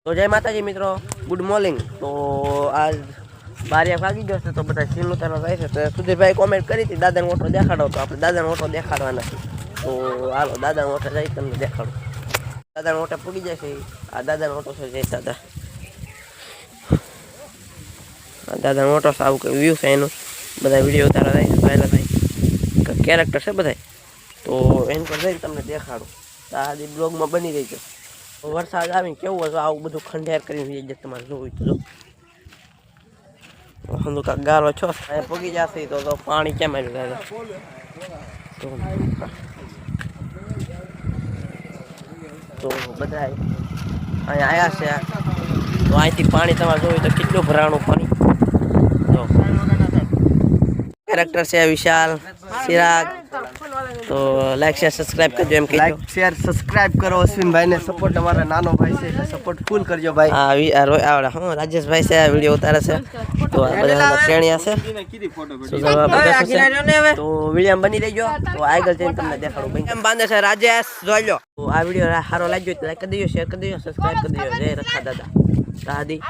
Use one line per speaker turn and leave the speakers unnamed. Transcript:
તો જય માતાજી મિત્રો, ગુડ મોર્નિંગ। તો આજ 12 વાગી ગયો છે તો બધા સીન ઉતારવા જાય છે। તો સુધીરભાઈ કોમેન્ટ કરી હતી દાદાનો ઓટો દેખાડો, તો આપણે દાદાનો ઓટો દેખાડવાના છે। તો હાલો દાદાનો ઓટો જાય તમને દેખાડો। દાદાનો ઓટો પૂગી જાય છે। આ દાદાનો ઓટો છે, જય દાદા। આ દાદાનો ઓટો છે, આવું કંઈ વ્યૂ છે એનું। બધા વિડીયો ઉતારવા જાય છે, પહેલાં ભાઈ કેરેક્ટર છે બધા। તો એની પર જઈને તમને દેખાડું। તો આ બ્લોગમાં બની રહીજો। વરસાદ આવીને કેવું હતું આવું બધું ખંડેર કરીને તમારે જોવું તો જો હંધુ કાંક ગારો છો અહીંયા પૂગી જશે તો પાણી કેમ આવ્યું દાદા। તો બધા અહીંયા આવ્યા છે, તો અહીંથી પાણી તમારે જોયું તો કેટલું ભરાણું પાણી। તો કેરેક્ટર છે વિશાલ ચિરાગ। તો લાઈક શેર સબસ્ક્રાઇબ કરજો એમ કહેજો।
લાઈક શેર સબસ્ક્રાઇબ કરો અશ્વિનભાઈ ને સપોર્ટ, અમારા નાનો ભાઈ છે એટલે સપોર્ટ ફૂલ કરજો ભાઈ।
આવડા હું રાજેશભાઈ છે, આ વિડીયો ઉતારે છે। તો આ બધા પ્રેણિયા છે, તો વિડીયો બની રહેજો। તો આગળ જઈને તમને દેખાડું ભાઈ કેમ બાંધે છે રાજેશ, જોઈ લો। તો આ વિડીયો સારો લાગ્યો તો લાઈક કરી દેજો, શેર કરી દેજો, સબસ્ક્રાઇબ કરી દેજો। જય રખા દાદા દાદી।